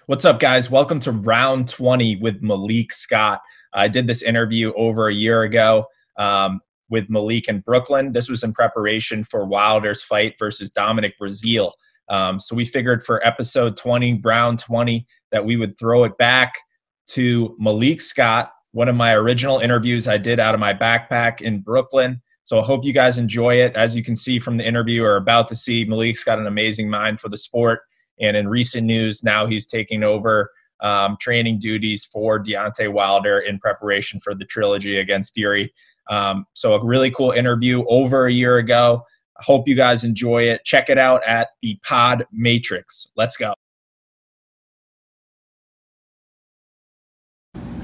What's up, guys? Welcome to round 20 with Malik Scott. I did this interview over a year ago with Malik in Brooklyn. This was in preparation for Wilder's fight versus Dominic Breazeale. So we figured for episode 20, round 20, that we would throw it back to Malik Scott, one of my original interviews I did out of my backpack in Brooklyn. So I hope you guys enjoy it. As you can see from the interview or about to see, Malik's got an amazing mind for the sport. And in recent news, now he's taking over training duties for Deontay Wilder in preparation for the trilogy against Fury. So a really cool interview over a year ago. I hope you guys enjoy it. Check it out at THEPODMATRIX. Let's go.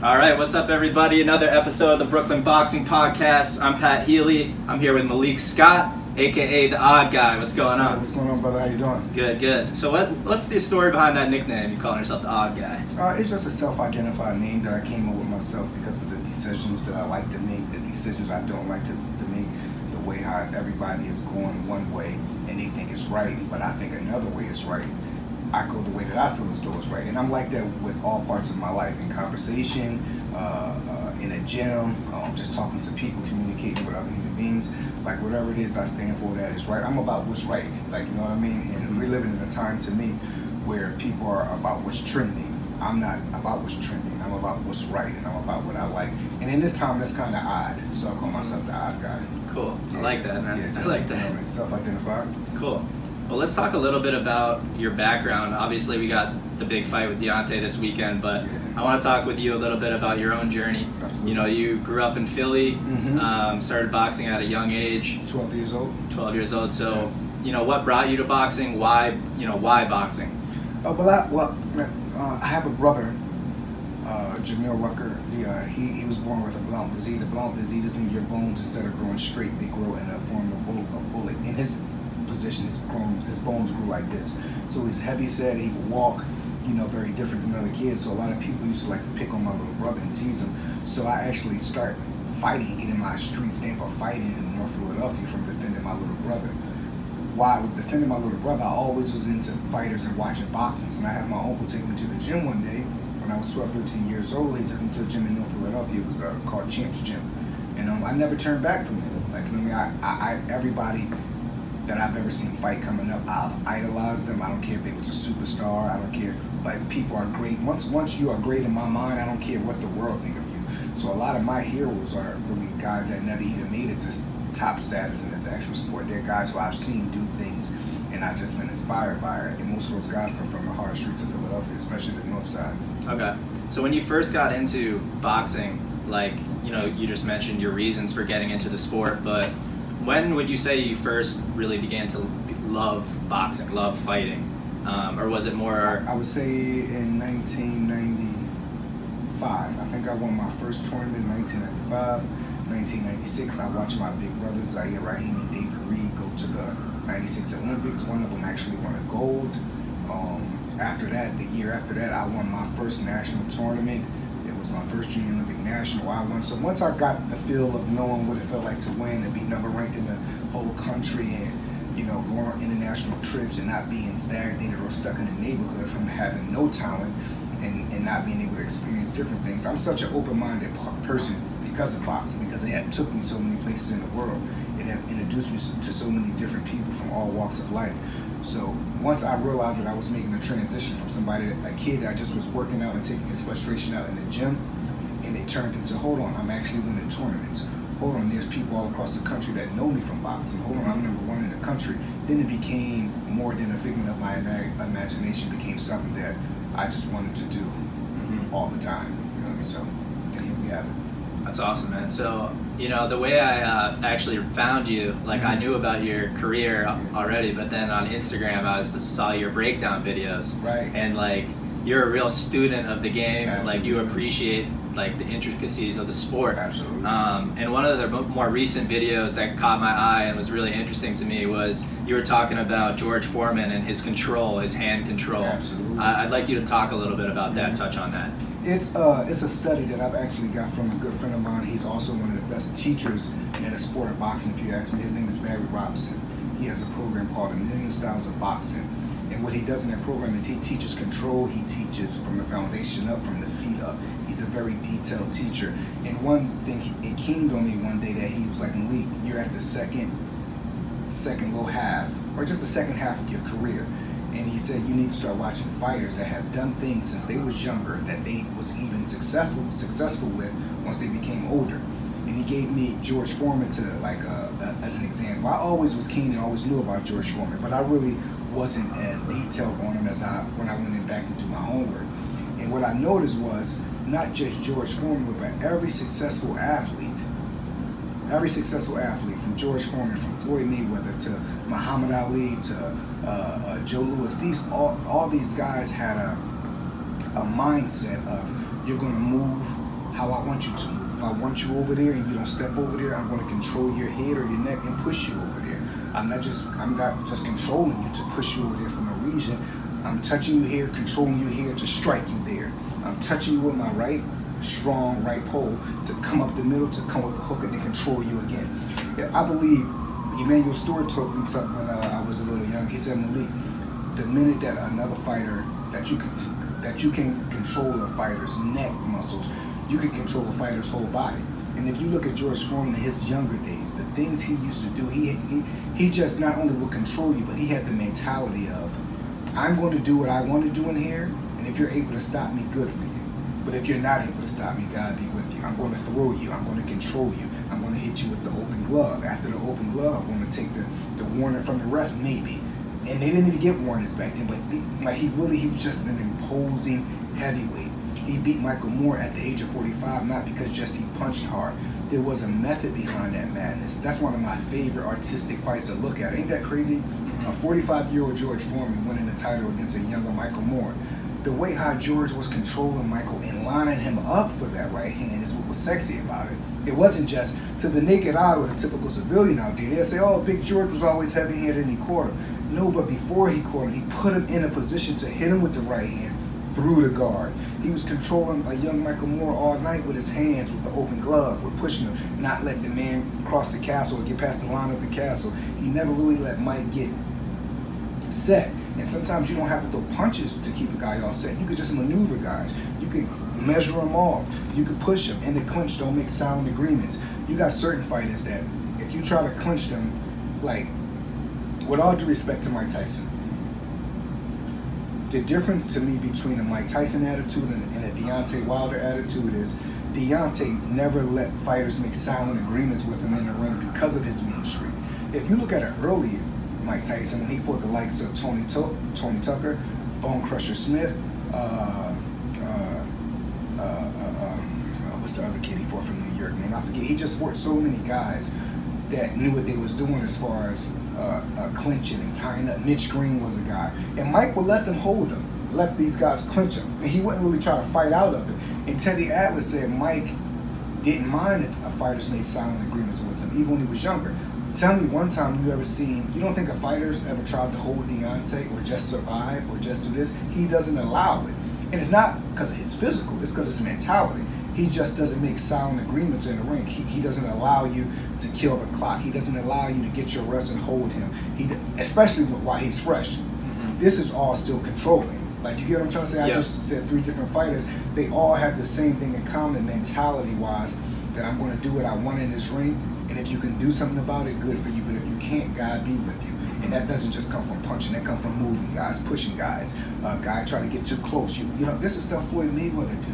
All right, what's up, everybody? Another episode of the Brooklyn Boxing Podcast. I'm Pat Healy. I'm here with Malik Scott, a.k.a. The Odd Guy. What's going on? What's going on, brother? How you doing? Good, good. So what's the story behind that nickname? You calling yourself The Odd Guy? It's just a self-identified name that I came up with myself because of the decisions that I like to make, the decisions I don't like to make, the way how everybody is going one way and they think it's right, but I think another way is right. I go the way that I feel as though it's right. And I'm like that with all parts of my life, in conversation, in a gym, just talking to people, communicating with other human beings. Like whatever it is I stand for that is right. I'm about what's right, like, you know what I mean? And we're living in a time, to me, where people are about what's trending. I'm not about what's trending. I'm about what's right, and I'm about what I like. And in this time, that's kind of odd. So I call myself The Odd Guy. Cool. Yeah. I like that, man. Yeah, just, I like that. You know, self-identified. Cool. Well, let's talk a little bit about your background. Obviously, we got the big fight with Deontay this weekend, but yeah. I want to talk with you a little bit about your own journey. Absolutely. You know, you grew up in Philly, started boxing at a young age. 12 years old. 12 years old. So, you know, what brought you to boxing? Why, why boxing? I have a brother, Jamil Rucker. He was born with a blount disease. A blount disease is when your bones, instead of growing straight, they grow in a form of a bullet. In his position, his bones grew like this. So he's heavy set, he would walk, very different than other kids. So a lot of people used to like to pick on my little brother and tease him. So I actually start fighting, getting my street stamp of fighting in North Philadelphia from defending my little brother. While defending my little brother, I always was into fighters and watching boxing. And I had my uncle take me to the gym one day when I was 12, 13 years old. He took me to a gym in North Philadelphia. It was called Champ's Gym. And I never turned back from it. Like, everybody that I've ever seen fight coming up, I've idolized them. I don't care if they was a superstar. I don't care. Like, people are great. Once you are great in my mind, I don't care what the world think of you. So a lot of my heroes are really guys that never even made it to top status in this actual sport. They're guys who I've seen do things, and I've just been inspired by it. And most of those guys come from the hard streets of Philadelphia, especially the north side. Okay. So when you first got into boxing, like, you just mentioned your reasons for getting into the sport, but when would you say you first really began to love boxing, love fighting? Or was it more... I would say in 1995. I think I won my first tournament in 1995. 1996, I watched my big brothers, Zaire Rahim and David Reed, go to the 96 Olympics. One of them actually won a gold. After that, the year after that, I won my first national tournament. It was my first Junior Olympic National I won. So once I got the feel of knowing what it felt like to win and be number ranked in the whole country and, going on international trips and not being stagnated or stuck in the neighborhood from having no talent and not being able to experience different things. I'm such an open-minded person because of boxing, because it had took me so many places in the world. It had introduced me to so many different people from all walks of life. So once I realized that I was making a transition from a kid that just was working out and taking his frustration out in the gym, and it turned into, hold on, I'm actually winning tournaments. Hold on, there's people all across the country that know me from boxing. Hold on, I'm #1 in the country. Then it became more than a figment of my imagination, became something that I just wanted to do all the time. You know what I mean? So, and here we have it. That's awesome, man. So, the way I actually found you, like, I knew about your career already, but then on Instagram, I just saw your breakdown videos. Right. And, like, you're a real student of the game. Absolutely. Like, you appreciate, like, the intricacies of the sport. Absolutely. And one of the more recent videos that caught my eye and was really interesting to me was you were talking about George Foreman and his control, his hand control. Absolutely. I'd like you to talk a little bit about that, touch on that. It's a study that I've actually got from a good friend of mine. He's also one of the best teachers in the sport of boxing, if you ask me. His name is Barry Robinson. He has a program called A Million Styles of Boxing. And what he does in that program is he teaches control. He teaches from the foundation up, from the feet up. He's a very detailed teacher. And one thing, it came on me one day that he was like, Malik, you're at the second little half, or just the second half of your career. And he said, you need to start watching fighters that have done things since they was younger that they was even successful with once they became older. And he gave me George Foreman to like as an example. I always was keen and always knew about George Foreman, but I really wasn't as detailed on him as when I went in back and do my homework. And what I noticed was not just George Foreman, but every successful athlete from George Foreman, from Floyd Mayweather to Muhammad Ali to Joe Louis, all these guys had a mindset of, you're going to move how I want you to move. If I want you over there and you don't step over there, I'm going to control your head or your neck and push you over there. I'm not just controlling you to push you over there from a region. I'm touching you here, controlling you here to strike you there. I'm touching you with my right, strong right pole to come up the middle, to come with the hook and then control you again. I believe Emmanuel Stewart told me something when I was a little young. He said, Malik, the minute that another fighter, that you can control a fighter's neck muscles, you can control a fighter's whole body. And if you look at George Foreman in his younger days, the things he used to do, he just not only would control you, but he had the mentality of, I'm going to do what I want to do in here, and if you're able to stop me, good for you. But if you're not able to stop me, God be with you. I'm going to throw you. I'm going to control you. I'm going to hit you with the open glove. After the open glove, I'm going to take the warning from the ref, maybe. And they didn't even get warnings back then, but he was just an imposing heavyweight. He beat Michael Moore at the age of 45, not because just he punched hard. There was a method behind that madness. That's one of my favorite artistic fights to look at. Ain't that crazy? A 45-year-old George Foreman winning the title against a younger Michael Moore. The way how George was controlling Michael and lining him up for that right hand is what was sexy about it. It wasn't just to the naked eye or the typical civilian out there. They'll say, oh, Big George was always heavy-handed and he caught him. No, but before he caught him, he put him in a position to hit him with the right hand through the guard. He was controlling a young Michael Moore all night with his hands, with the open glove, with pushing him, not letting the man cross the castle or get past the line of the castle. He never really let Mike get set. And sometimes you don't have to throw punches to keep a guy off set. You could just maneuver guys. You could measure them off. You could push them. And the clinch don't make silent agreements. You got certain fighters that if you try to clinch them, like, with all due respect to Mike Tyson, the difference to me between a Mike Tyson attitude and a Deontay Wilder attitude is Deontay never let fighters make silent agreements with him in the ring because of his mean streak. If you look at an early Mike Tyson, when he fought the likes of Tony Tucker, Bone Crusher Smith, what's the other kid he fought from New York, man? I forget. He just fought so many guys that knew what they was doing as far as clinching and tying up. Mitch Green was a guy. And Mike would let them hold him, let these guys clinch him. And he wouldn't really try to fight out of it. And Teddy Atlas said Mike didn't mind if fighters made silent agreements with him, even when he was younger. Tell me one time you ever seen, you don't think a fighter's ever tried to hold Deontay or just survive or just do this? He doesn't allow it. And it's not because of his physical, it's because of his mentality. He just doesn't make silent agreements in the ring. He doesn't allow you to kill the clock. He doesn't allow you to get your rest and hold him. Especially while he's fresh. This is all still controlling. Like, you get what I'm trying to say? I just said 3 different fighters. They all have the same thing in common mentality-wise, that I'm going to do what I want in this ring. And if you can do something about it, good for you. But if you can't, God be with you. And that doesn't just come from punching. That comes from moving guys, pushing guys. A guy trying to get too close. You know, this is stuff Floyd Mayweather do.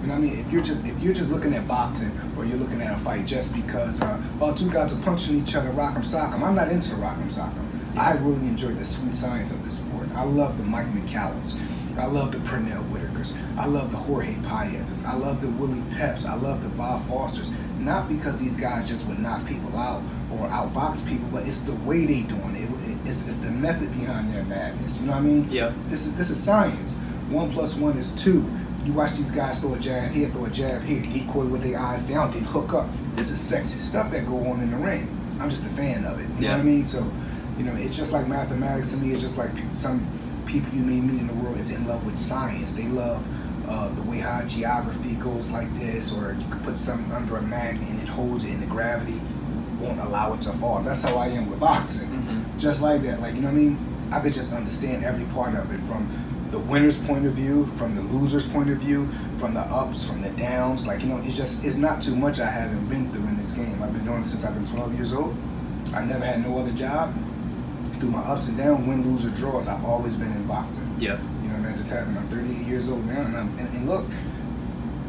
You know what I mean? If you're just looking at boxing, or you're looking at a fight just because, well, 2 guys are punching each other, rock'em sock'em. I'm not into rock'em sock'em. I really enjoy the sweet science of this sport. I love the Mike McCallums. I love the Pernell Whitakers. I love the Jorge Paez's. I love the Willie Peps. I love the Bob Fosters. Not because these guys just would knock people out or outbox people, but it's the way they doing it. It's the method behind their madness. You know what I mean? Yeah. This is science. 1 + 1 is 2. You watch these guys throw a jab here, throw a jab here, decoy with their eyes down, then hook up. This is sexy stuff that go on in the ring. I'm just a fan of it. You know what I mean? So, you know, it's just like mathematics to me. It's just like some people you may meet in the world is in love with science. They love the way how geography goes like this, or you could put something under a magnet and it holds it and the gravity won't allow it to fall. That's how I am with boxing. Just like that. Like, you know what I mean? I could just understand every part of it, from the winner's point of view, from the loser's point of view, from the ups, from the downs. Like, you know, it's not too much I haven't been through in this game. I've been doing it since I've been 12 years old. I never had no other job. Through my ups and downs, win, lose, or draws, I've always been in boxing. Yeah. You know, that just happened. I'm 38 years old now, and look,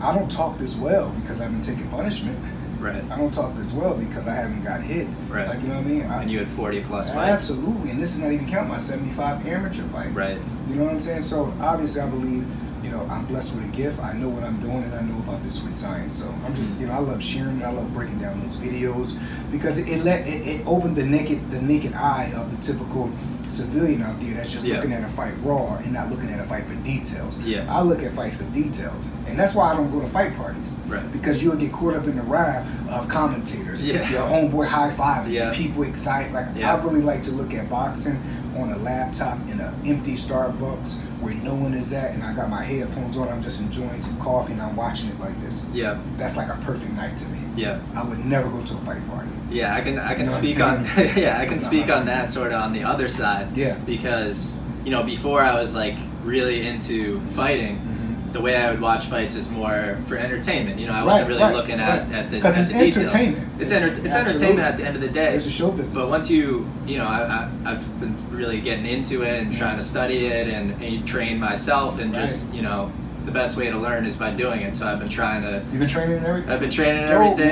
I don't talk this well because I've been taking punishment. Right. I don't talk this well because I haven't got hit. Right. Like, you know what I mean? And you had 40 plus fights. Absolutely. And this is not even counting my 75 amateur fights. Right. You know what I'm saying? So obviously I believe, you know, I'm blessed with a gift. I know what I'm doing, and I know about this sweet science. So I'm just, you know, I love sharing. I love breaking down those videos because it opened the naked eye of the typical civilian out there that's just looking at a fight raw and not looking at a fight for details. Yeah. I look at fights for details, and that's why I don't go to fight parties. Right. Because you'll get caught up in the wrath of commentators. Yeah. Your homeboy high fiving. Yeah. People excited. Like, I really like to look at boxing on a laptop in an empty Starbucks where no one is at, and I got my headphones on. I'm just enjoying some coffee and I'm watching it like this. Yeah. That's like a perfect night to me. Yeah. I would never go to a fight party. Yeah, I can You know speak what on I'm yeah, I can speak on that sort of on the other side. Yeah. Because, you know, before I was like really into fighting, the way I would watch fights is more for entertainment. You know, I wasn't really looking at the because it's details. entertainment. It's entertainment at the end of the day. It's a show business. But once you know, I've been really getting into it and trying to study it and train myself and just, you know, the best way to learn is by doing it. So I've been trying to. You've been training and everything? I've been training and everything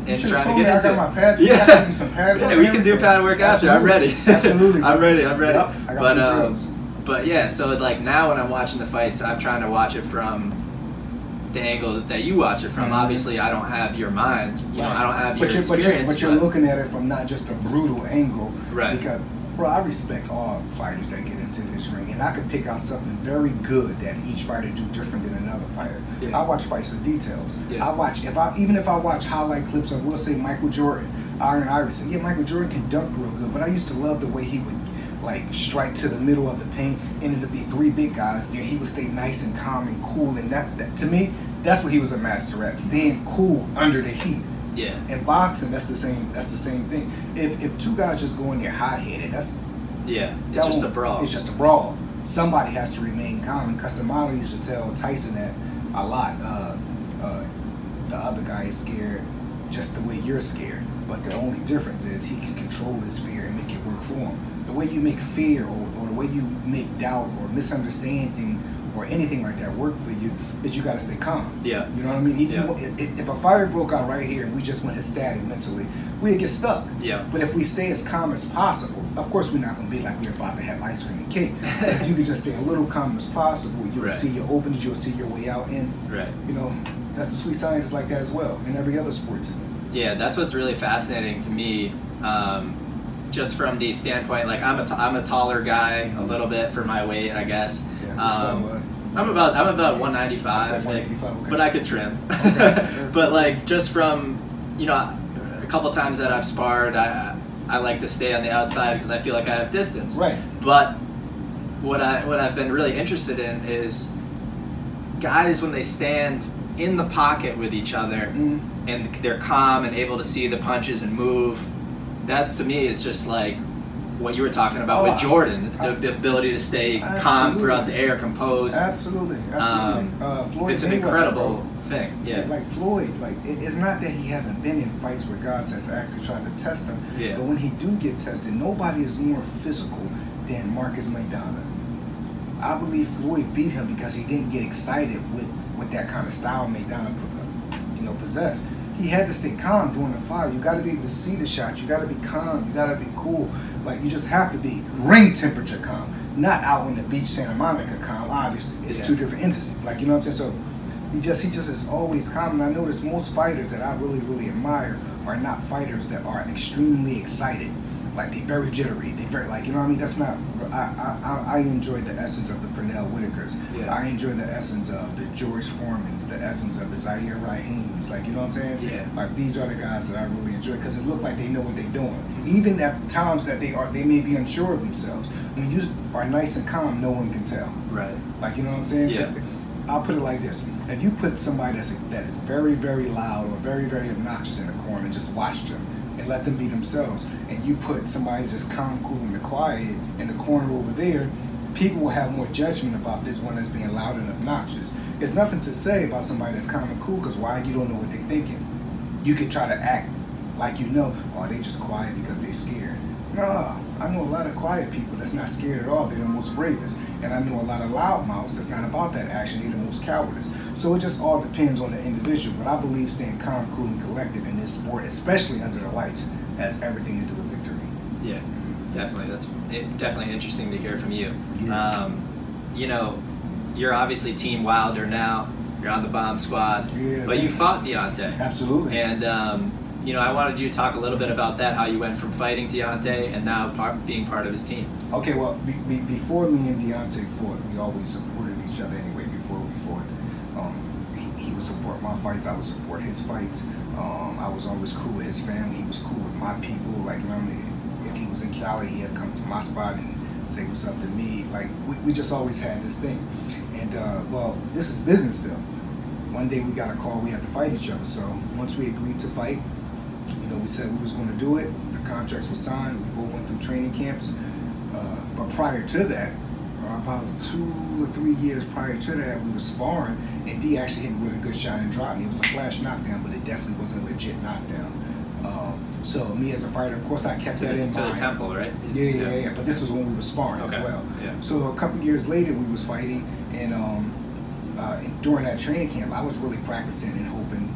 and trying to get into it. I got my pads. Yeah. Some pad work. Yeah, we can do pad work after. I'm ready. Absolutely. I'm ready. Yep, I got some drills. But yeah, so like now when I'm watching the fights, I'm trying to watch it from the angle that you watch it from. Obviously, I don't have your mind. You know, I don't have your experience. But you're looking at it from not just a brutal angle. Right. Because, bro, I respect all fighters that get into this ring, and I could pick out something very good that each fighter do different than another fighter. Yeah. I watch fights for details. Yeah. I watch even if I watch highlight clips of, we'll say, Michael Jordan, Allen Iverson. Yeah, Michael Jordan can dunk real good, but I used to love the way he would like strike to the middle of the paint, and it'd be three big guys there. He would stay nice and calm and cool, and that to me, that's what he was a master at, staying cool under the heat. Yeah. In boxing, that's the same thing. If two guys just go in there hot-headed, it's just a brawl. It's just a brawl. Somebody has to remain calm. And Customano used to tell Tyson that a lot. The other guy is scared just the way you're scared, but the only difference is he can control his fear and make it work for him. The way you make fear or the way you make doubt or misunderstanding or anything like that work for you is you got to stay calm. Yeah. You know what I mean? If a fire broke out right here and we just went ecstatic mentally, we'd get stuck. Yeah. But if we stay as calm as possible, of course we're not going to be like we're about to have ice cream and cake. But if you can just stay a little calm as possible, you'll see your openings, you'll see your way out, and you know, that's the sweet science is like that as well in every other sport. Yeah, that's what's really fascinating to me. Just from the standpoint, like I'm a taller guy a little bit for my weight, I guess. Yeah, I'm about 195, okay. But I could trim. Okay. But like just from, you know, a couple times that I've sparred, I like to stay on the outside because I feel like I have distance. Right. But what I've been really interested in is guys when they stand in the pocket with each other and they're calm and able to see the punches and move. That's to me is just like what you were talking about with Jordan, the ability to stay calm throughout the air, composed. Absolutely. Floyd, it's an incredible thing. Yeah. Like Floyd, like it's not that he haven't been in fights where God has actually tried to test him. Yeah. But when he do get tested, nobody is more physical than Marcus McDonough. I believe Floyd beat him because he didn't get excited with that kind of style McDonough, possessed. He had to stay calm during the fight. You got to be able to see the shots. You got to be calm. You got to be cool. Like, you just have to be ring temperature calm, not out on the beach Santa Monica calm. Obviously, it's two different entities. Like, you know what I'm saying? So he just is always calm. And I notice most fighters that I really, really admire are not fighters that are extremely excited. Like, they're very jittery. They're very, like, you know what I mean? That's not. I enjoy the essence of the Pernell Whitakers. Yeah. I enjoy the essence of the George Foremans, the essence of the Zaire Rahims. Like, you know what I'm saying? Yeah. Like, these are the guys that I really enjoy because it looks like they know what they're doing. Even at times that they may be unsure of themselves. When you are nice and calm, no one can tell. Right. Like, you know what I'm saying? Yeah. I'll put it like this. If you put somebody that is very, very loud or very, very obnoxious in the corner and just watch them, and let them be themselves, and you put somebody just calm, cool, and quiet in the corner over there, people will have more judgment about this one that's being loud and obnoxious. It's nothing to say about somebody that's calm and cool, because why? You don't know what they're thinking. You could try to act like you know, or they just quiet because they're scared. No, I know a lot of quiet people that's not scared at all. They're the most bravest. And I know a lot of loudmouths that's not about that action. They're the most cowardice. So it just all depends on the individual. But I believe staying calm, cool, and collected in this sport, especially under the lights, has everything to do with victory. Yeah, definitely. That's definitely interesting to hear from you. Yeah. You know, you're obviously Team Wilder now. You're on the bomb squad. Yeah, but you fought Deontay. Absolutely. And, you know, I wanted you to talk a little bit about that, how you went from fighting Deontay and now being part of his team. Okay, well, before me and Deontay fought, we always supported each other anyway. Before we fought, he would support my fights, I would support his fights. I was always cool with his family. He was cool with my people. Like, you know, if he was in Cali, he'd come to my spot and say what's up to me. Like, we just always had this thing. And, well, this is business still. One day we got a call, we had to fight each other. So once we agreed to fight, you know, we said we was going to do it. The contracts were signed. We both went through training camps. But prior to that, about 2 or 3 years prior to that, we were sparring, and D actually hit me with a good shot and dropped me. It was a flash knockdown, but it definitely was a legit knockdown. So me as a fighter, of course, I kept that in mind. To the temple, right? Yeah. But this was when we were sparring as well. Yeah. So a couple years later, we was fighting, and during that training camp, I was really practicing and hoping,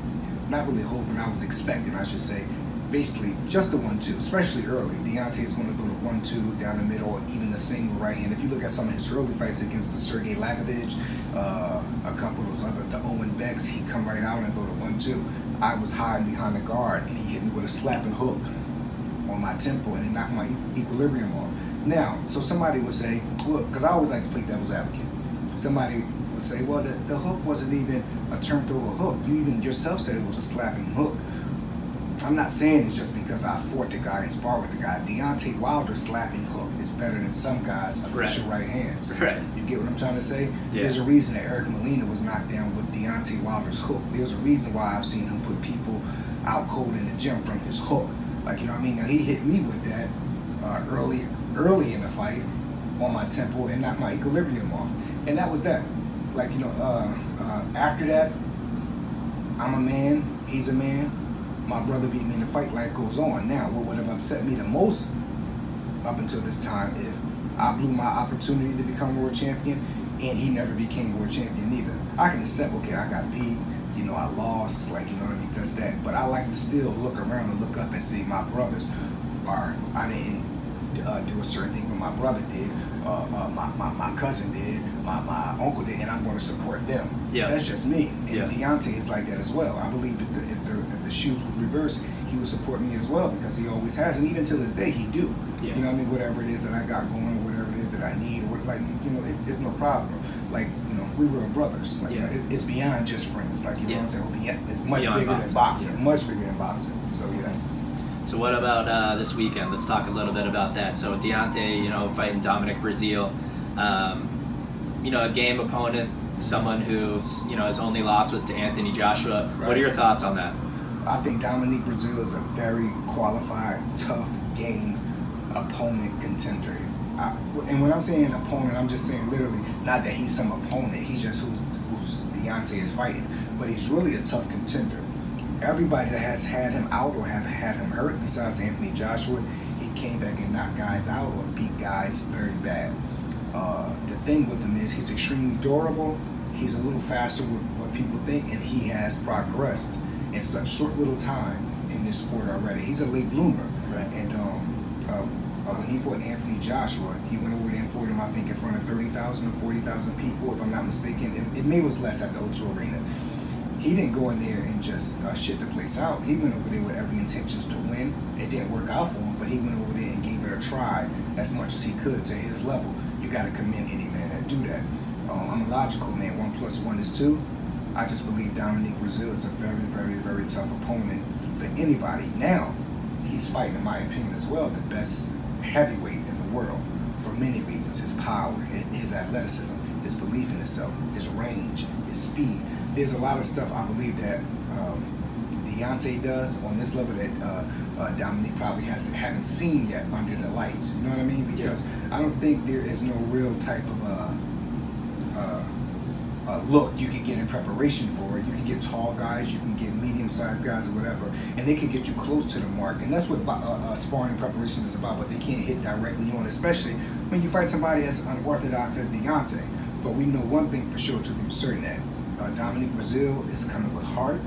not really hoping, I was expecting, I should say, basically just the 1-2, especially early. Deontay is going to throw the 1-2 down the middle, or even the single right hand. If you look at some of his early fights against the Sergey Lagovich, a couple of those other, the Owen Becks, he'd come right out and throw the 1-2. I was hiding behind the guard, and he hit me with a slapping hook on my temple, and it knocked my equilibrium off. Now, so somebody would say, well, because I always like to play devil's advocate. Somebody would say, well, the hook wasn't even a turned over hook. You even yourself said it was a slapping hook. I'm not saying it's just because I fought the guy and sparred with the guy. Deontay Wilder's slapping hook is better than some guys' official right hands. Right. You get what I'm trying to say? Yeah. There's a reason that Eric Molina was knocked down with Deontay Wilder's hook. There's a reason why I've seen him put people out cold in the gym from his hook. Like, you know what I mean? Now, he hit me with that early in the fight on my temple and knocked my equilibrium off. And that was that. Like, you know, after that, I'm a man, he's a man. My brother beat me in the fight, life goes on. Now, what would have upset me the most up until this time if I blew my opportunity to become world champion and he never became world champion either. I can accept, okay, I got beat, you know, I lost, like, you know what I mean, just that. But I like to still look around and look up and see my brothers are, I didn't do a certain thing, but my brother did, my cousin did, my uncle did, and I'm going to support them. Yeah. That's just me. And Deontay is like that as well. I believe if the shoes would reverse, he would support me as well, because he always has, and even till this day he do. Yeah. You know what I mean? Whatever it is that I got going, or whatever it is that I need, or like, you know, it's no problem. Like, you know, we were brothers. Like, you know, it's beyond just friends. Like, you know what I'm saying? It's much bigger than boxing. Much bigger than boxing. So yeah. So what about this weekend? Let's talk a little bit about that. So Deontay, you know, fighting Dominic Breazeale, you know, a game opponent, someone who's, you know, his only loss was to Anthony Joshua. Right. What are your thoughts on that? I think Dominic Breazeale is a very qualified, tough game opponent contender. And when I'm saying opponent, I'm just saying literally, not that he's some opponent. He's just who's Deontay is fighting. But he's really a tough contender. Everybody that has had him out or have had him hurt, besides Anthony Joshua, he came back and knocked guys out or beat guys very bad. The thing with him is he's extremely durable. He's a little faster with what people think, and he has progressed in such short little time in this sport already. He's a late bloomer. Right. And when he fought Anthony Joshua, he went over there and fought him, I think, in front of 30,000 or 40,000 people, if I'm not mistaken. It may was less at the O2 Arena. He didn't go in there and just shit the place out. He went over there with every intentions to win. It didn't work out for him, but he went over there and gave it a try as much as he could to his level. You got to commend any man that do that. I'm a logical man. 1 + 1 is 2. I just believe Dominic Breazeale is a very, very, very tough opponent for anybody. Now, he's fighting, in my opinion, as well, the best heavyweight in the world for many reasons. His power, his athleticism, his belief in himself, his range, his speed. There's a lot of stuff I believe that Deontay does on this level that Dominic probably haven't seen yet under the lights. You know what I mean? Because I don't think there is no real type of look you can get in preparation for it. You can get tall guys, you can get medium-sized guys or whatever, and they can get you close to the mark. And that's what sparring preparation is about, but they can't hit directly on, especially when you fight somebody as unorthodox as Deontay. But we know one thing for sure, to be certain, that Dominic Breazeale is coming with heart,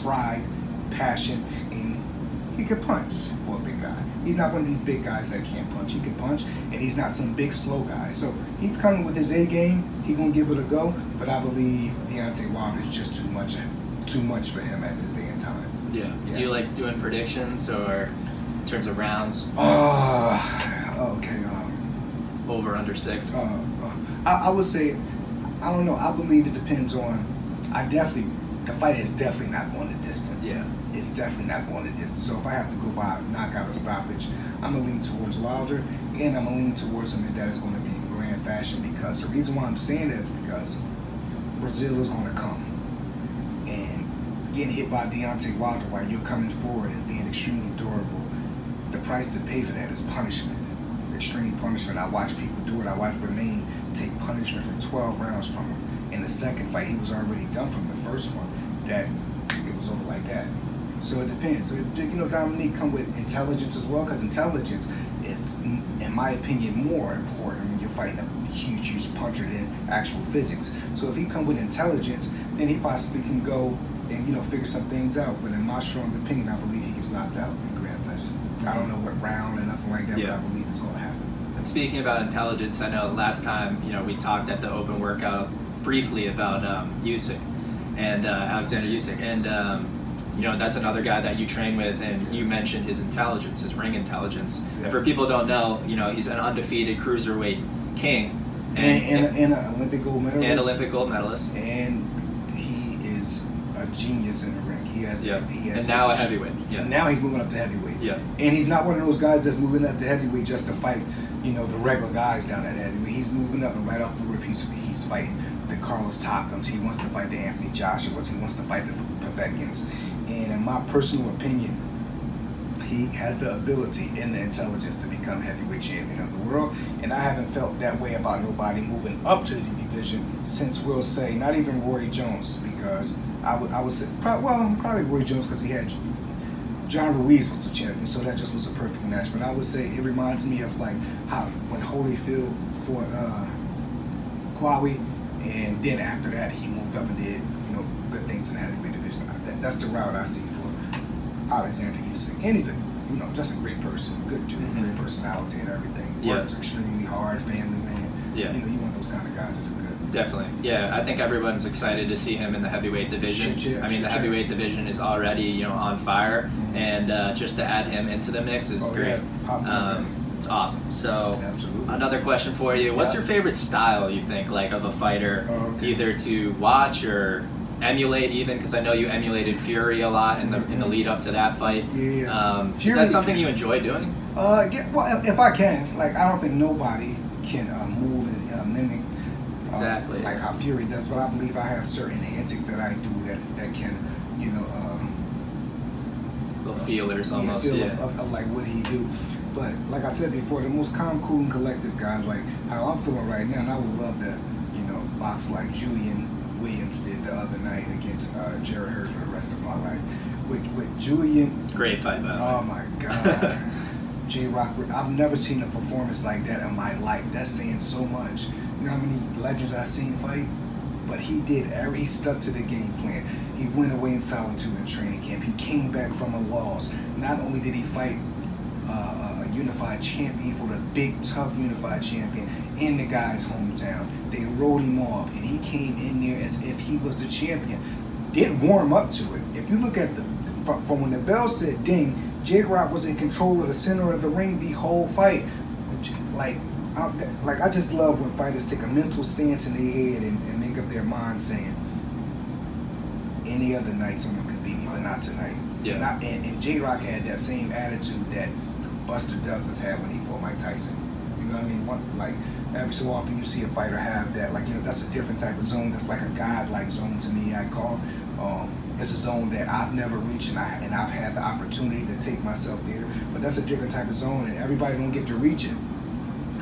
pride, passion, and he can punch for a big guy. He's not one of these big guys that can't punch. He can punch, and he's not some big, slow guy. So he's coming with his A game. He's going to give it a go, but I believe Deontay Wilder is just too much for him at this day and time. Yeah. Do you like doing predictions or in terms of rounds? Okay. Over, under 6? I would say, I don't know. I believe it depends on. The fight is definitely not going the distance. Yeah. It's definitely not going the distance. So if I have to go by knockout or stoppage, I'm going to lean towards Wilder, and I'm going to lean towards something that is going to be in grand fashion, because the reason why I'm saying that is because Breazeale is going to come. And getting hit by Deontay Wilder while you're coming forward and being extremely durable, the price to pay for that is punishment. Extreme punishment. I watch people do it. I watch Remain take punishment for 12 rounds from him. In the second fight, he was already done from the first one. That it was over like that. So it depends. So Dominic come with intelligence as well, because intelligence is, in my opinion, more important when you're fighting a huge puncher than actual physics. So if he come with intelligence, then he possibly can go and figure some things out. But in my strong opinion, I believe he gets knocked out in grand fashion. I don't know what round or nothing like that, but I believe it's going to happen. And speaking about intelligence, I know last time we talked at the open workout briefly about Usyk and Alexander Usyk, and that's another guy that you train with, and you mentioned his intelligence, his ring intelligence. Yeah. And for people who don't know, he's an undefeated cruiserweight king, and an Olympic gold medalist. And Olympic gold medalist. And he is a genius in the ring. He has and now a heavyweight. Yeah. And now he's moving up to heavyweight. Yeah. And he's not one of those guys that's moving up to heavyweight just to fight, the regular guys down at heavyweight. He's moving up, and right off the rip, he's fighting the Carlos Takams. He wants to fight the Anthony Joshuas. He wants to fight the Povetkin's. And in my personal opinion, he has the ability and the intelligence to become heavyweight champion of the world. And I haven't felt that way about nobody moving up to the division since, we'll say, not even Roy Jones, because I would say, probably Roy Jones, because he had John Ruiz was the champion, so that just was a perfect match. But I would say it reminds me of like how when Holyfield fought Kwawi, and then after that he moved up and did good things in the heavyweight division. That's the route I see for Alexander Usyk, and he's just a great person, good dude, great personality and everything. Works extremely hard, family man. Yeah, you want those kind of guys to do good. Definitely. Yeah, I think everyone's excited to see him in the heavyweight division. The heavyweight division is already on fire, and just to add him into the mix is great. It's awesome. So another question for you: what's your favorite style, you think, like of a fighter, either to watch or emulate, even, because I know you emulated Fury a lot in the lead up to that fight. Yeah. Is that something you enjoy doing? Well, if I can. Like, I don't think nobody can move and mimic like how Fury does, but I believe I have certain antics that I do that can, little feelers almost, of like what he do. But like I said before, the most calm, cool, and collective guys, like how I'm feeling right now, and I would love to, box like Julian Williams did the other night against Jared Hurd for the rest of my life. With Julian, great fight, by the way. Oh my God, J-Rock! I've never seen a performance like that in my life. That's saying so much. You know how many legends I've seen fight? But he he stuck to the game plan. He went away in solitude in training camp. He came back from a loss. Not only did he fight a unified champion, for the big, tough unified champion in the guy's hometown. They wrote him off, and he came in there as if he was the champion. Didn't warm up to it. If you look at from when the bell said ding, J-Rock was in control of the center of the ring the whole fight. I just love when fighters take a mental stance in their head and make up their mind saying, any other night someone could beat me, but not tonight. Yeah. And J-Rock had that same attitude that Buster Douglas had when he fought Mike Tyson. You know what I mean? Every so often you see a fighter have that, that's a different type of zone. That's like a godlike zone to me, I call. It's a zone that I've never reached, and I've had the opportunity to take myself there. But that's a different type of zone, and everybody don't get to reach it.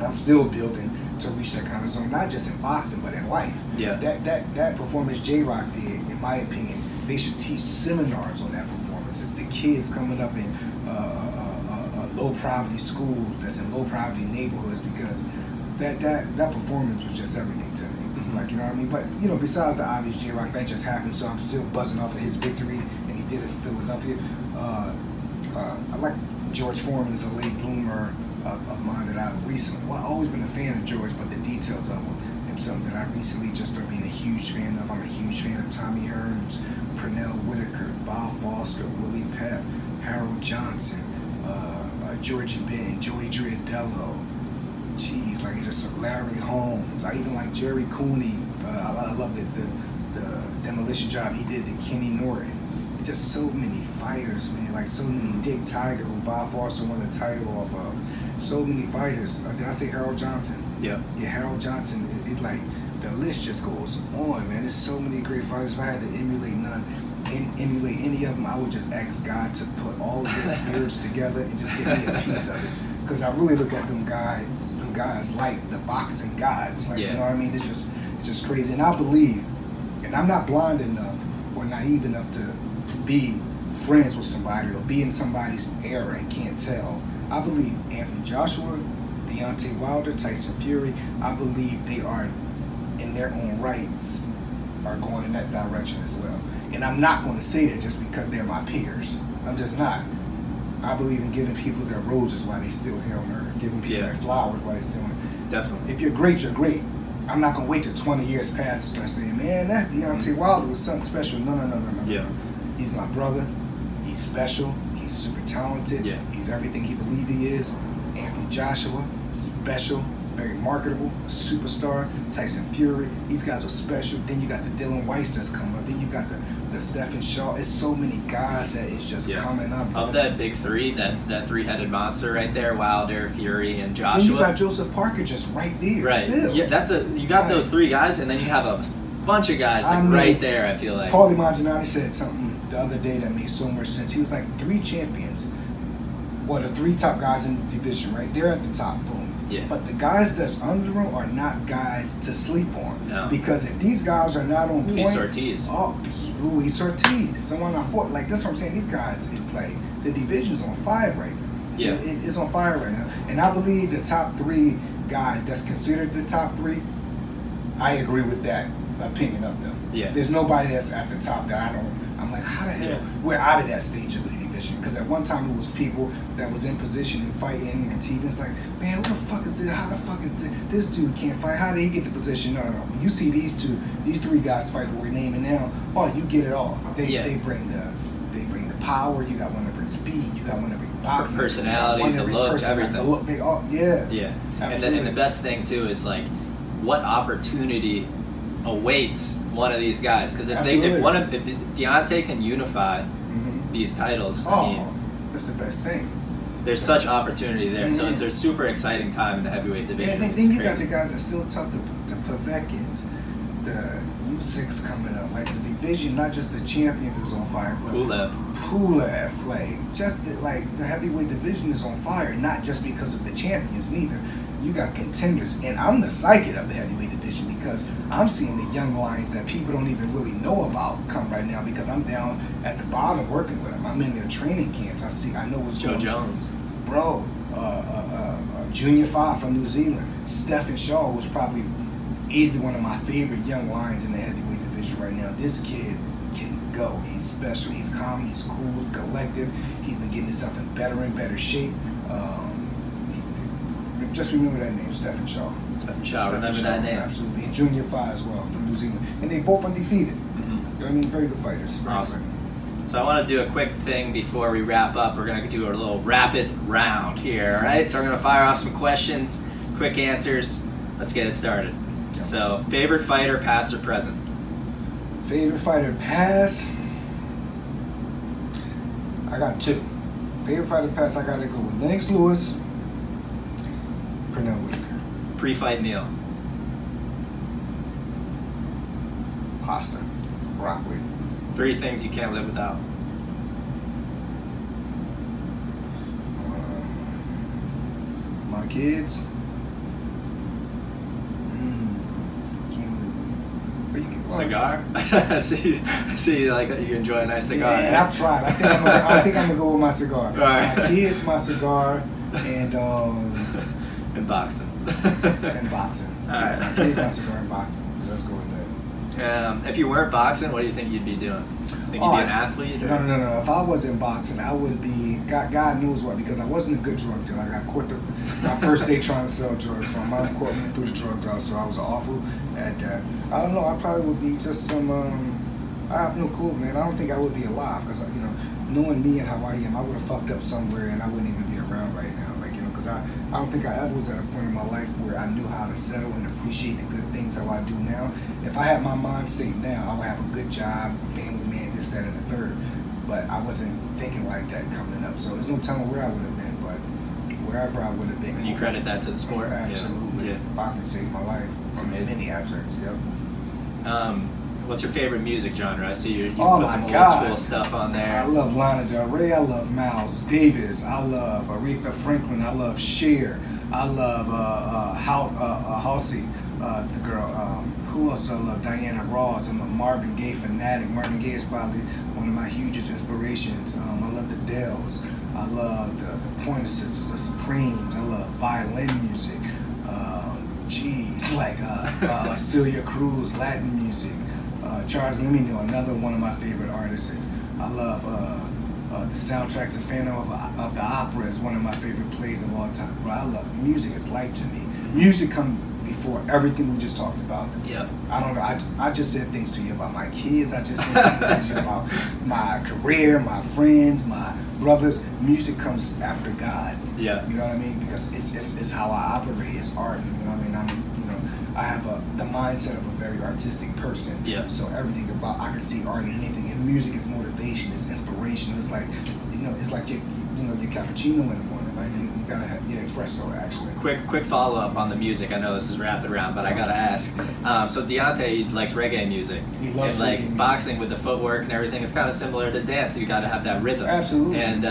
I'm still building to reach that kind of zone, not just in boxing, but in life. Yeah. That performance J-Rock did, in my opinion, they should teach seminars on that performance. It's the kids coming up in low poverty schools, that's in low poverty neighborhoods, because that performance was just everything to me. Like, you know what I mean? But, you know, besides the obvious J-Rock, that just happened, so I'm still buzzing off of his victory, and he did it for Philadelphia. I like George Foreman is a late bloomer of mine that I've recently, well, I've always been a fan of George, but the details of him is something that I recently just started being a huge fan of. I'm a huge fan of Tommy Hearns, Pernell Whitaker, Bob Foster, Willie Pep, Harold Johnson, Georgie Ben, Joey Driadello. Jeez, like, it's just Larry Holmes. I even like Jerry Cooney. I love the demolition job he did to Kenny Norton. Just so many fighters, man. Like, so many. Dick Tiger, who Bob Foster won the title off of. So many fighters. Did I say Harold Johnson? Yeah. Yeah, Harold Johnson. It like, the list just goes on, man. There's so many great fighters. If I had to emulate any of them, I would just ask God to put all of their spirits together and just give me a piece of it. Because I really look at them guys like the boxing gods. Like, you know what I mean? It's just crazy. And I believe, and I'm not blind enough or naive enough to be friends with somebody or be in somebody's era and can't tell. I believe Anthony Joshua, Deontay Wilder, Tyson Fury, I believe they are, in their own rights, are going in that direction as well. And I'm not going to say that just because they're my peers. I'm just not. I believe in giving people their roses while they're still here on earth, giving people their flowers while they're still on earth. Definitely. If you're great, you're great. I'm not going to wait till 20 years pass to start saying, man, that Deontay Wilder was something special. No. Yeah. He's my brother. He's special. He's super talented. Yeah. He's everything he believes he is. Anthony Joshua, special, very marketable, superstar. Tyson Fury, these guys are special. Then you got the Dylan Weiss that's coming up. Then you got the Stephen Shaw. It's so many guys that is just coming up. Of that big three, that three-headed monster right there, Wilder, Fury, and Joshua. Then you got Joseph Parker just right there. Right. Still. Yeah, you got those three guys, and then you have a bunch of guys right there, I feel like. Paulie Malignaggi said something the other day that made so much sense. He was like, 3 champions. Well, the 3 top guys in the division, right? They're at the top, boom. Yeah. But the guys that's under them are not guys to sleep on. No. Because if these guys are not on point... Luis Ortiz. Oh, Luis Ortiz. Someone I fought. Like, that's what I'm saying. These guys, it's like, the division's on fire right now. Yeah. It's on fire right now. And I believe the top 3 guys that's considered the top 3, I agree with that opinion of them. Yeah. There's nobody that's at the top that I'm like, how the hell? We're out of that stage of the division. Because at one time it was people that was in position and fighting and TV. It's like, man, what the fuck is this? How the fuck is this? This dude can't fight. How did he get the position? No. When you see these 3 guys fight who we're naming now, oh, you get it all. They bring the power. You got one that brings speed. You got one that brings boxing. Personality, the look, everything. The look, Yeah. Absolutely. And the best thing too is, like, what opportunity awaits one of these guys? Because if Deontay can unify these titles, I mean, that's the best thing. There's such opportunity there, so it's a super exciting time in the heavyweight division. Yeah, then you got the guys that's still tough, the Povetkin's, the U6 coming up, like the division, not just the champions is on fire, but Pulev, like just the heavyweight division is on fire, not just because of the champions neither. You got contenders, and I'm the psychic of the heavyweight division because I'm seeing the young lions that people don't even really know about come right now because I'm down at the bottom working with them. I'm in their training camps. I know what's going on. Joe Jones. Bro, Junior 5 from New Zealand. Stephen Shaw was probably easily one of my favorite young lions in the heavyweight division right now. This kid can go. He's special. He's calm. He's cool. He's collective. He's been getting himself in better shape. Just remember that name, Stephen Shaw. Remember that name. Absolutely. And Junior 5 as well from New Zealand. And they both undefeated. You know what I mean? Very good fighters. Awesome. So I want to do a quick thing before we wrap up. We're going to do a little rapid round here, all right? So we're going to fire off some questions, quick answers. Let's get it started. Yep. So, favorite fighter, past or present? Favorite fighter, past? I got 2. Favorite fighter, past, I got to go with Lennox Lewis, Pernell Whitaker. Pre-fight meal? Pasta, broccoli, 3 things you can't live without. My kids. Cigar? I see, like you enjoy a nice cigar. Yeah, and I've tried. I think I'm gonna go with my cigar. Right. My kids, my cigar, and boxing. and boxing. All right. My kids, my cigar, and boxing. Let's go with that. If you weren't boxing, what do you think you'd be doing? Think you'd be an athlete? Or? No. If I wasn't boxing, I would be. God knows what, because I wasn't a good drug dealer. I got caught my first day trying to sell drugs. My mom caught me through the drug dealer, so I was awful at that. I don't know. I probably would be just some. I have no clue, man. I don't think I would be alive, because knowing me and how I am, I would have fucked up somewhere and I wouldn't even be around right now. Because I don't think I ever was at a point in my life where I knew how to settle and appreciate the good things how I do now. If I had my mind state now, I would have a good job, family man, this, that, and the third. But I wasn't thinking like that coming up. So there's no telling where I would have been, but wherever I would have been. And you credit that to the sport? Absolutely. Yeah. Boxing saved my life. It's amazing. Many aspects, yep. What's your favorite music genre? I see you Oh put some old school stuff on there. I love Lana Del Rey. I love Miles Davis. I love Aretha Franklin. I love Cher. I love Halsey, the girl. Who else do I love? Diana Ross. I'm a Marvin Gaye fanatic. Marvin Gaye is probably one of my hugest inspirations. I love the Dells. I love the Pointer Sisters, the Supremes. I love violin music. Celia Cruz, Latin music. Charles Lemino, another one of my favorite artists. I love the soundtrack to Phantom of the Opera is one of my favorite plays of all time. Bro, I love music. It's life to me. Music comes before everything we just talked about. Yep. I don't know. I just said things to you about my kids. I just said things to you about my career, my friends, my brothers. Music comes after God. Yeah. You know what I mean? Because it's how I operate. It's art. You know what I mean? I have the mindset of a very artistic person. Yeah. So everything about, I can see art in anything. And music is motivation. It's inspiration. It's like, it's like your cappuccino in the morning. Like you gotta have your espresso actually. Quick follow up on the music. I know this is rapid round, but I gotta ask. So Deontay likes reggae music. He loves and like reggae boxing with the footwork and everything. It's kind of similar to dance. You gotta have that rhythm. Absolutely. And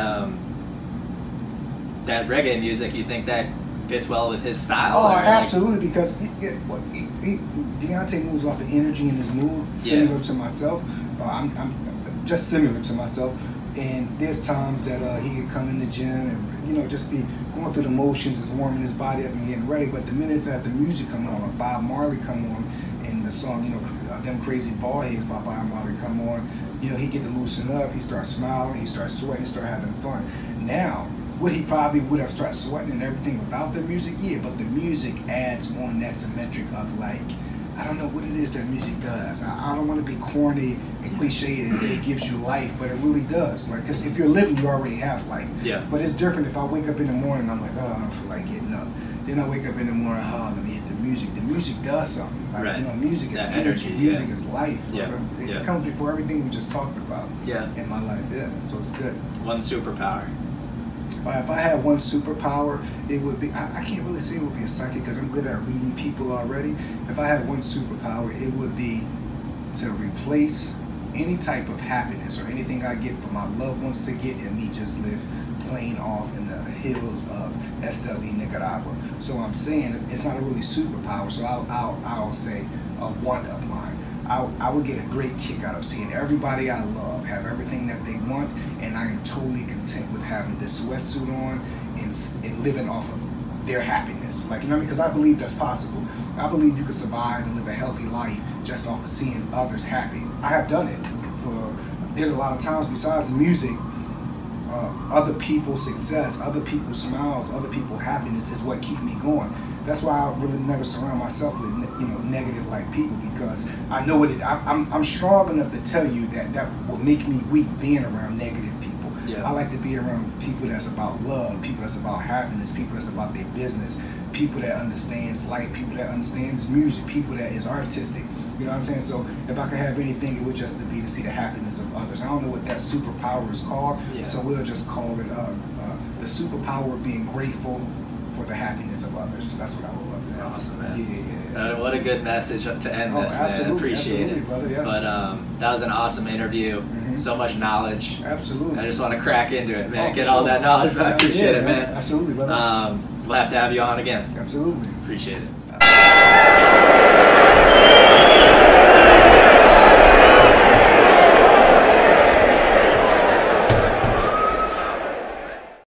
that reggae music, you think that fits well with his style? Oh, absolutely, because Deontay moves off of energy in his mood, similar to myself. I'm just similar to myself, and there's times that he could come in the gym and just be going through the motions, just warming his body up and getting ready. But the minute that the music come on, or Bob Marley come on, and the song, Them Crazy Ballheads by Bob Marley come on, he get to loosen up, he starts smiling, he starts sweating, he starts having fun. Now, would he probably would have started sweating and everything without the music? Yeah, but the music adds on that symmetric of like, I don't know what it is that music does. I don't want to be corny and cliche and say it gives you life, but it really does. Like, because if you're living, you already have life. Yeah. But it's different if I wake up in the morning, I'm like, oh, I don't feel like getting up. Then I wake up in the morning, oh, let me hit the music. The music does something. Like, right. Music is that energy. Music is life. Yeah. It comes before everything we just talked about. Yeah. In my life, yeah. So it's good. One superpower. If I had one superpower, it would be, I can't really say it would be a psychic because I'm good at reading people already. If I had one superpower, it would be to replace any type of happiness or anything I get for my loved ones to get, and me just live plain off in the hills of Esteli, Nicaragua. So I'm saying it's not a really superpower, so I'll say a want of mine. I would get a great kick out of seeing everybody I love have everything that they want, and I am totally content with having this sweatsuit on and living off of their happiness. Like, because I believe that's possible. I believe you can survive and live a healthy life just off of seeing others happy. I have done it. There's a lot of times besides music, other people's success, other people's smiles, other people's happiness is what keep me going. That's why I really never surround myself with negative like people, because I know what I'm strong enough to tell you that will make me weak being around negative people. Yeah. I like to be around people that's about love, people that's about happiness, people that's about their business, people that understands life, people that understands music, people that is artistic. You know what I'm saying? So if I could have anything, it would just be to see the happiness of others. I don't know what that superpower is called, so we'll just call it the superpower of being grateful for the happiness of others. That's what I would love to have. Awesome, man. Yeah. What a good message to end this, man. Appreciate it. Brother, yeah. But that was an awesome interview. So much knowledge. Absolutely. I just want to crack into it, man. Get all that knowledge. I appreciate it, man. Absolutely, brother. We'll have to have you on again. Absolutely. Appreciate it.